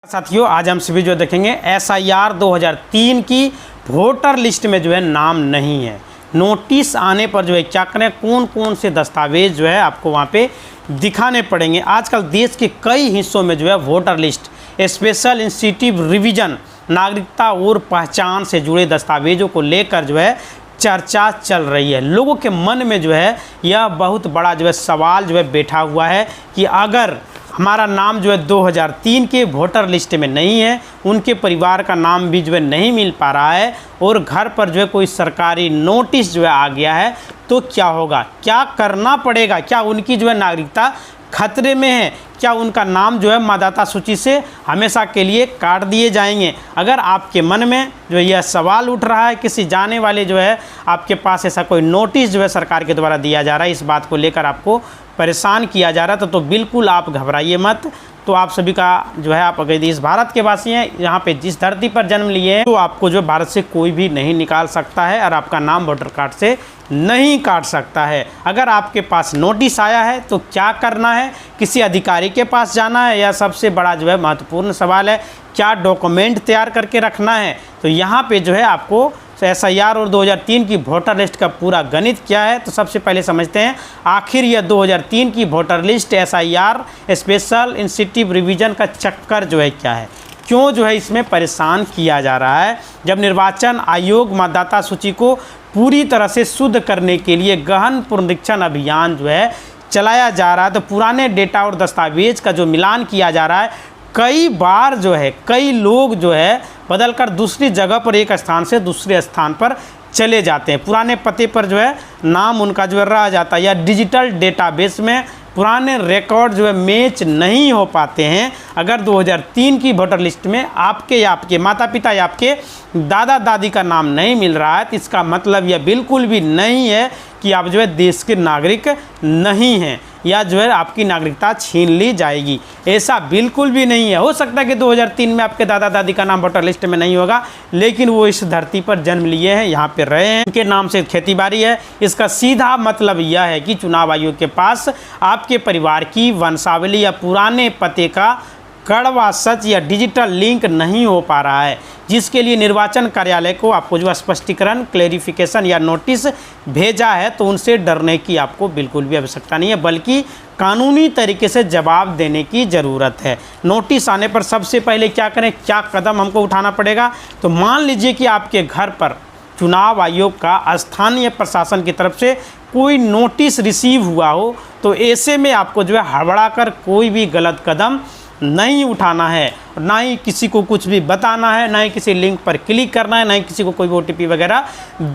साथियों, आज हम सभी जो देखेंगे SIR 2003 की वोटर लिस्ट में जो है नाम नहीं है। नोटिस आने पर जो है क्या करें, कौन कौन से दस्तावेज जो है आपको वहाँ पे दिखाने पड़ेंगे। आजकल देश के कई हिस्सों में जो है voter list, special institute revision, नागरिकता और पहचान से जुड़े दस्तावेजों को लेकर जो है चर्चा चल रही है। लोगों के मन में जो है यह बहुत बड़ा जो है सवाल जो है बैठा हुआ है कि अगर हमारा नाम जो है 2003 के वोटर लिस्ट में नहीं है, उनके परिवार का नाम भी जो है नहीं मिल पा रहा है और घर पर जो है कोई सरकारी नोटिस जो है आ गया है, तो क्या होगा, क्या करना पड़ेगा, क्या उनकी जो है नागरिकता खतरे में है, क्या उनका नाम जो है मतदाता सूची से हमेशा के लिए काट दिए जाएंगे। अगर आपके मन में जो है यह सवाल उठ रहा है, किसी जाने वाले जो है आपके पास ऐसा कोई नोटिस जो है सरकार के द्वारा दिया जा रहा है, इस बात को लेकर आपको परेशान किया जा रहा था, तो बिल्कुल आप घबराइए मत। तो आप सभी का जो है, आप अगर इस भारत के वासी हैं, यहाँ पे जिस धरती पर जन्म लिए हैं, तो आपको जो भारत से कोई भी नहीं निकाल सकता है और आपका नाम वोटर कार्ड से नहीं काट सकता है। अगर आपके पास नोटिस आया है तो क्या करना है, किसी अधिकारी के पास जाना है, या सबसे बड़ा जो है महत्वपूर्ण सवाल है क्या डॉक्यूमेंट तैयार करके रखना है। तो यहाँ पे जो है आपको SIR और 2003 की वोटर लिस्ट का पूरा गणित क्या है। तो सबसे पहले समझते हैं आखिर यह 2003 की voter list SIR special institute revision का चक्कर जो है क्या है, क्यों जो है इसमें परेशान किया जा रहा है। जब निर्वाचन आयोग मतदाता सूची को पूरी तरह से शुद्ध करने के लिए गहन पुनरीक्षण अभियान जो है चलाया जा रहा है, तो पुराने डेटा और दस्तावेज का जो मिलान किया जा रहा है, कई बार जो है कई लोग जो है बदलकर दूसरी जगह पर एक स्थान से दूसरे स्थान पर चले जाते हैं। पुराने पते पर जो है नाम उनका जो है रह जाता है, या डिजिटल डेटाबेस में पुराने रिकॉर्ड जो है मैच नहीं हो पाते हैं। अगर 2003 की वोटर लिस्ट में आपके या आपके माता पिता या आपके दादा दादी का नाम नहीं मिल रहा है, तो इसका मतलब यह बिल्कुल भी नहीं है कि आप जो है देश के नागरिक नहीं हैं, या जो है आपकी नागरिकता छीन ली जाएगी। ऐसा बिल्कुल भी नहीं है। हो सकता है कि 2003 में आपके दादा दादी का नाम वोटर लिस्ट में नहीं होगा, लेकिन वो इस धरती पर जन्म लिए हैं, यहाँ पे रहे हैं, उनके नाम से खेतीबाड़ी है। इसका सीधा मतलब यह है कि चुनाव आयोग के पास आपके परिवार की वंशावली या पुराने पते का कड़वा सच या डिजिटल लिंक नहीं हो पा रहा है, जिसके लिए निर्वाचन कार्यालय को आपको जो स्पष्टीकरण, क्लेरिफिकेशन या नोटिस भेजा है, तो उनसे डरने की आपको बिल्कुल भी आवश्यकता नहीं है, बल्कि कानूनी तरीके से जवाब देने की ज़रूरत है। नोटिस आने पर सबसे पहले क्या करें, क्या कदम हमको उठाना पड़ेगा। तो मान लीजिए कि आपके घर पर चुनाव आयोग का स्थानीय प्रशासन की तरफ से कोई नोटिस रिसीव हुआ हो, तो ऐसे में आपको जो है हड़बड़ाकर कोई भी गलत कदम नहीं उठाना है, ना ही किसी को कुछ भी बताना है, ना ही किसी लिंक पर क्लिक करना है, ना ही किसी को कोई OTP वगैरह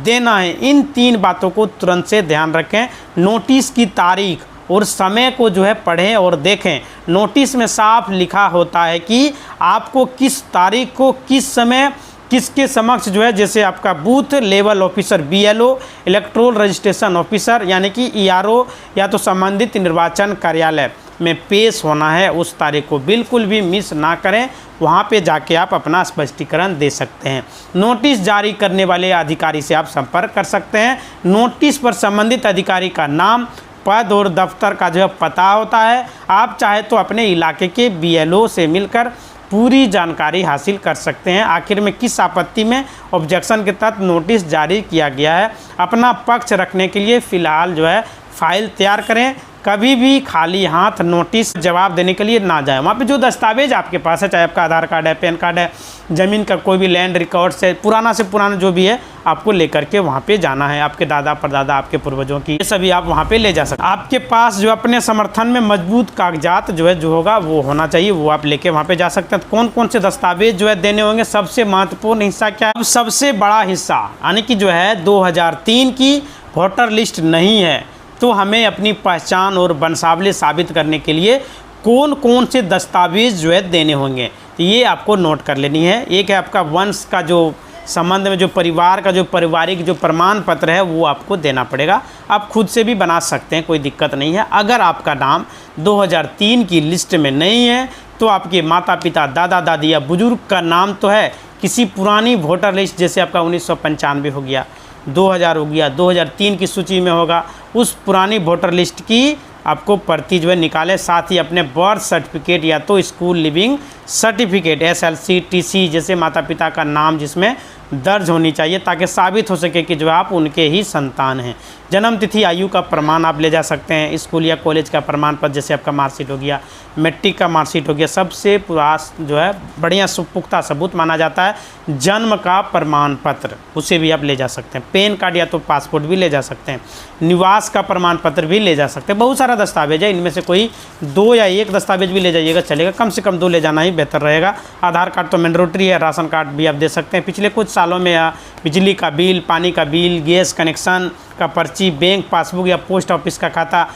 देना है। इन 3 बातों को तुरंत से ध्यान रखें। नोटिस की तारीख और समय को जो है पढ़ें और देखें। नोटिस में साफ लिखा होता है कि आपको किस तारीख को किस समय किसके समक्ष जो है, जैसे आपका booth level officer BLO, electoral registration officer यानी कि ERO, या तो संबंधित निर्वाचन कार्यालय में पेश होना है। उस तारीख को बिल्कुल भी मिस ना करें, वहाँ पे जाके आप अपना स्पष्टीकरण दे सकते हैं। नोटिस जारी करने वाले अधिकारी से आप संपर्क कर सकते हैं। नोटिस पर संबंधित अधिकारी का नाम, पद और दफ्तर का जो है पता होता है। आप चाहे तो अपने इलाके के BLO से मिलकर पूरी जानकारी हासिल कर सकते हैं। आखिर में किस आपत्ति में ऑब्जेक्शन के तहत नोटिस जारी किया गया है। अपना पक्ष रखने के लिए फ़िलहाल जो है फाइल तैयार करें। कभी भी खाली हाथ नोटिस जवाब देने के लिए ना जाएं। वहाँ पे जो दस्तावेज आपके पास है, चाहे आपका आधार कार्ड है, पैन कार्ड है, ज़मीन का कोई भी लैंड रिकॉर्ड से पुराना जो भी है, आपको लेकर के वहाँ पे जाना है। आपके दादा परदादा, आपके पूर्वजों की, ये सभी आप वहाँ पे ले जा सकते हैं। आपके पास जो अपने समर्थन में मजबूत कागजात जो होगा वो होना चाहिए, वो आप लेके वहाँ पे जा सकते हैं। तो कौन कौन से दस्तावेज जो है देने होंगे, सबसे महत्वपूर्ण हिस्सा क्या है, सबसे बड़ा हिस्सा यानी कि जो है 2003 की वोटर लिस्ट नहीं है, तो हमें अपनी पहचान और वंशावली साबित करने के लिए कौन कौन से दस्तावेज जो है देने होंगे, तो ये आपको नोट कर लेनी है। एक है आपका वंश का जो संबंध में जो परिवार का जो पारिवारिक जो प्रमाण पत्र है, वो आपको देना पड़ेगा। आप खुद से भी बना सकते हैं, कोई दिक्कत नहीं है। अगर आपका नाम 2003 की लिस्ट में नहीं है, तो आपके माता पिता, दादा दादी या बुजुर्ग का नाम तो है किसी पुरानी वोटर लिस्ट, जैसे आपका 1995 हो गया, 2000 हो गया, 2003 की सूची में होगा, उस पुरानी वोटर लिस्ट की आपको प्रति जो है निकालें। साथ ही अपने बर्थ सर्टिफिकेट या तो school leaving certificate SLC TC जैसे माता पिता का नाम जिसमें दर्ज होनी चाहिए, ताकि साबित हो सके कि जो आप उनके ही संतान हैं। जन्म तिथि आयु का प्रमाण आप ले जा सकते हैं। स्कूल या कॉलेज का प्रमाण पत्र जैसे आपका मार्कशीट हो गया, मैट्रिक का मार्कशीट हो गया, सबसे पुरास जो है बढ़िया पुख्ता सबूत माना जाता है जन्म का प्रमाण पत्र, उसे भी आप ले जा सकते हैं। पैन कार्ड या तो पासपोर्ट भी ले जा सकते हैं। निवास का प्रमाण पत्र भी ले जा सकते हैं। बहुत सारा दस्तावेज है, इनमें से कोई 2 या 1 दस्तावेज भी ले जाइएगा चलेगा, कम से कम 2 ले जाना ही बेहतर रहेगा। आधार कार्ड तो मैंडेटरी है, राशन कार्ड भी आप दे सकते हैं। पिछले कुछ सालों में या बिजली का बिल, पानी का बिल, गैस कनेक्शन का पर्ची, बैंक पासबुक या पोस्ट ऑफिस का खाता,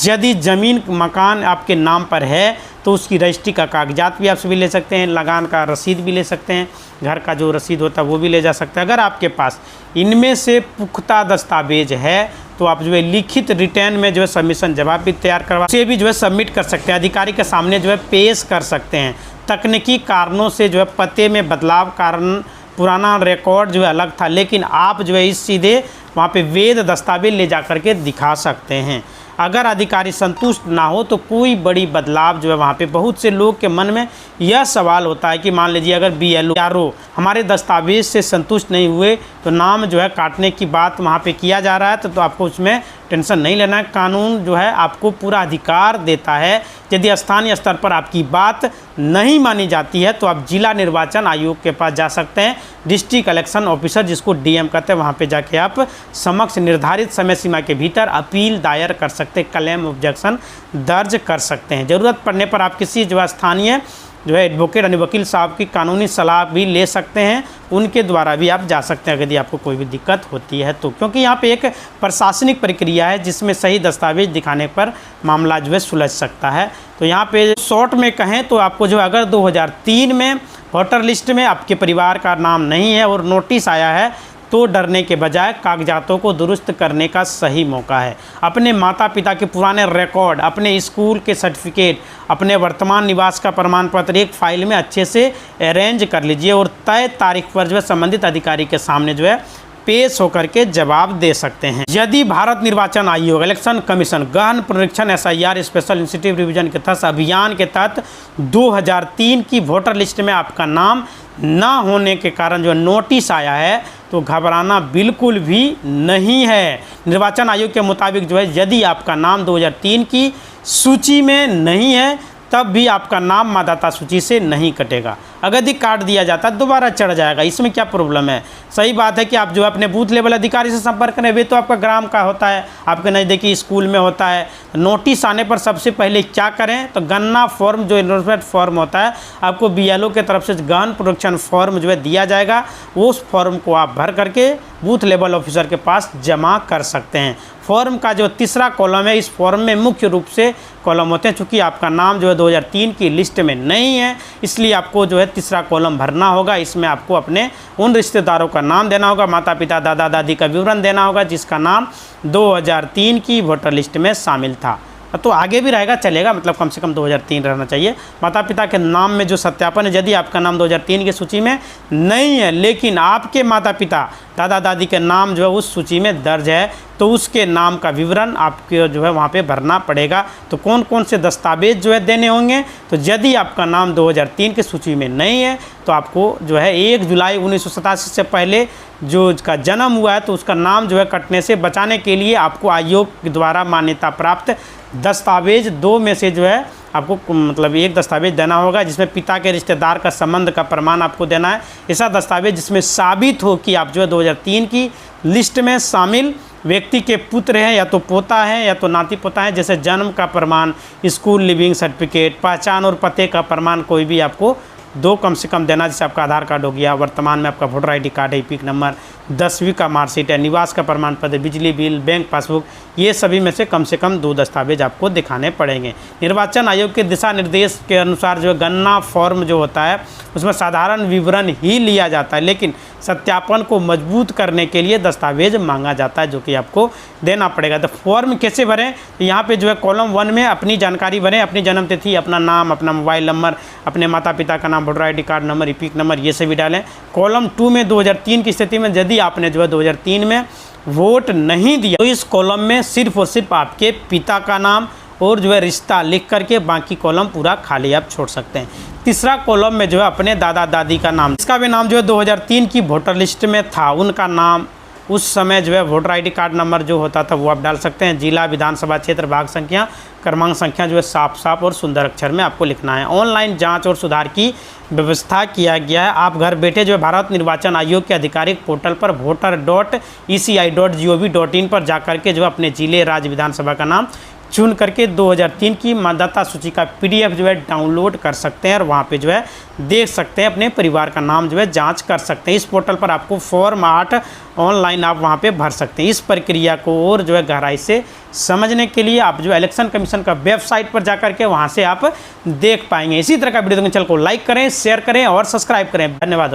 यदि ज़मीन मकान आपके नाम पर है तो उसकी रजिस्ट्री का कागजात भी आप सभी ले सकते हैं। लगान का रसीद भी ले सकते हैं, घर का जो रसीद होता है वो भी ले जा सकते हैं। अगर आपके पास इनमें से पुख्ता दस्तावेज है तो आप जो है लिखित रिटर्न में जो है सबमिशन जवाब भी तैयार करवा उसे भी जो है सबमिट कर सकते हैं, अधिकारी के सामने जो है पेश कर सकते हैं। तकनीकी कारणों से जो है पते में बदलाव कारण पुराना रिकॉर्ड जो है अलग था, लेकिन आप जो है इस सीधे वहाँ पे वैध दस्तावेज ले जा कर के दिखा सकते हैं। अगर अधिकारी संतुष्ट ना हो तो कोई बड़ी बदलाव जो है वहाँ पे बहुत से लोग के मन में यह सवाल होता है कि मान लीजिए अगर BLO हमारे दस्तावेज से संतुष्ट नहीं हुए तो नाम जो है काटने की बात वहाँ पे किया जा रहा है, तो आपको उसमें टेंशन नहीं लेना है। कानून जो है आपको पूरा अधिकार देता है। यदि स्थानीय स्तर पर आपकी बात नहीं मानी जाती है तो आप जिला निर्वाचन आयोग के पास जा सकते हैं। डिस्ट्रिक्ट इलेक्शन ऑफिसर जिसको DM कहते हैं, वहाँ पे जाके आप समक्ष निर्धारित समय सीमा के भीतर अपील दायर कर सकते हैं, क्लेम ऑब्जेक्शन दर्ज कर सकते हैं। ज़रूरत पड़ने पर आप किसी जो स्थानीय जो है एडवोकेट यानी वकील साहब की कानूनी सलाह भी ले सकते हैं, उनके द्वारा भी आप जा सकते हैं यदि आपको कोई भी दिक्कत होती है तो, क्योंकि यहाँ पे एक प्रशासनिक प्रक्रिया है जिसमें सही दस्तावेज दिखाने पर मामला जो है सुलझ सकता है। तो यहाँ पे शॉर्ट में कहें तो आपको जो अगर 2003 में वोटर लिस्ट में आपके परिवार का नाम नहीं है और नोटिस आया है तो डरने के बजाय कागजातों को दुरुस्त करने का सही मौका है। अपने माता पिता के पुराने रिकॉर्ड, अपने स्कूल के सर्टिफिकेट, अपने वर्तमान निवास का प्रमाण पत्र एक फाइल में अच्छे से अरेंज कर लीजिए और तय तारीख पर जो है संबंधित अधिकारी के सामने जो है पेश होकर के जवाब दे सकते हैं। यदि भारत निर्वाचन आयोग इलेक्शन कमीशन गहन पुनरीक्षण SIR स्पेशल इंस्टीट्यूट रिवीजन के तहत अभियान के तहत 2003 की वोटर लिस्ट में आपका नाम ना होने के कारण जो नोटिस आया है तो घबराना बिल्कुल भी नहीं है। निर्वाचन आयोग के मुताबिक जो है यदि आपका नाम 2003 की सूची में नहीं है तब भी आपका नाम मतदाता सूची से नहीं कटेगा। अगर यदि काट दिया जाता दोबारा चढ़ जाएगा, इसमें क्या प्रॉब्लम है। सही बात है कि आप जो अपने बूथ लेवल अधिकारी से संपर्क करें, वे तो आपका ग्राम का होता है, आपके नज़दीकी स्कूल में होता है। नोटिस आने पर सबसे पहले क्या करें तो गणना फॉर्म जो इन्वेस्टमेंट फॉर्म होता है आपको BLO के तरफ से गहन पुनरीक्षण फॉर्म जो है दिया जाएगा, उस फॉर्म को आप भर करके बूथ लेवल ऑफिसर के पास जमा कर सकते हैं। फॉर्म का जो तीसरा कॉलम है, इस फॉर्म में मुख्य रूप से कॉलम होते हैं। चूँकि आपका नाम जो है 2003 की लिस्ट में नहीं है, इसलिए आपको जो है तीसरा कॉलम भरना होगा। इसमें आपको अपने उन रिश्तेदारों का नाम देना होगा, माता पिता दादा दादी का विवरण देना होगा जिसका नाम 2003 की वोटर लिस्ट में शामिल था। तो आगे भी रहेगा चलेगा, मतलब कम से कम 2003 रहना चाहिए। माता पिता के नाम में जो सत्यापन है, यदि आपका नाम 2003 की सूची में नहीं है लेकिन आपके माता पिता दादा दादी के नाम जो है उस सूची में दर्ज है तो उसके नाम का विवरण आपके जो है वहाँ पे भरना पड़ेगा। तो कौन कौन से दस्तावेज जो है देने होंगे, तो यदि आपका नाम 2003 की सूची में नहीं है तो आपको जो है 1 जुलाई 1987 से पहले जो उसका जन्म हुआ है तो उसका नाम जो है कटने से बचाने के लिए आपको आयोग द्वारा मान्यता प्राप्त दस्तावेज 2 में से जो है आपको मतलब एक दस्तावेज देना होगा, जिसमें पिता के रिश्तेदार का संबंध का प्रमाण आपको देना है। ऐसा दस्तावेज जिसमें साबित हो कि आप जो है 2003 की लिस्ट में शामिल व्यक्ति के पुत्र हैं या तो पोता है या तो नाती पोता है, जैसे जन्म का प्रमाण, स्कूल लिविंग सर्टिफिकेट, पहचान और पते का प्रमाण कोई भी आपको 2 कम से कम देना। जैसे आपका आधार कार्ड हो गया, वर्तमान में आपका वोटर ID कार्ड है, पिक नंबर, 10वीं का मार्कशीट है, निवास का प्रमाण पत्र, बिजली बिल, बैंक पासबुक, ये सभी में से कम 2 दस्तावेज आपको दिखाने पड़ेंगे। निर्वाचन आयोग के दिशा निर्देश के अनुसार जो गणना फॉर्म जो होता है उसमें साधारण विवरण ही लिया जाता है, लेकिन सत्यापन को मजबूत करने के लिए दस्तावेज मांगा जाता है जो कि आपको देना पड़ेगा। तो फॉर्म कैसे भरें, तो यहाँ पे जो है कॉलम 1 में अपनी जानकारी भरें, अपनी जन्म तिथि, अपना नाम, अपना मोबाइल नंबर, अपने माता पिता का नाम, voter ID card number, EPIC number, ये सभी डालें। कॉलम 2 में 2003 की स्थिति में यदि आपने जो है 2003 में वोट नहीं दिया तो इस कॉलम में सिर्फ और सिर्फ आपके पिता का नाम और जो है रिश्ता लिख करके बाकी कॉलम पूरा खाली आप छोड़ सकते हैं। तीसरा कॉलम में जो है अपने दादा दादी का नाम, इसका भी नाम जो है 2003 की वोटर लिस्ट में था, उनका नाम उस समय जो है वोटर आईडी कार्ड नंबर जो होता था वो आप डाल सकते हैं। जिला, विधानसभा क्षेत्र, भाग संख्या, क्रमांक संख्या जो है साफ साफ और सुंदर अक्षर में आपको लिखना है। ऑनलाइन जांच और सुधार की व्यवस्था किया गया है। आप घर बैठे जो है भारत निर्वाचन आयोग के आधिकारिक पोर्टल पर voter.eci.gov.in पर जाकर के जो है अपने जिले, राज्य, विधानसभा का नाम चुन करके 2003 की मतदाता सूची का PDF जो है डाउनलोड कर सकते हैं और वहाँ पे जो है देख सकते हैं, अपने परिवार का नाम जो है जांच कर सकते हैं। इस पोर्टल पर आपको फॉर्म 8 ऑनलाइन आप वहाँ पे भर सकते हैं। इस प्रक्रिया को और जो है गहराई से समझने के लिए आप जो इलेक्शन कमीशन का वेबसाइट पर जाकर के वहाँ से आप देख पाएंगे। इसी तरह का वीडियो चैनल को लाइक करें, शेयर करें और सब्सक्राइब करें। धन्यवाद।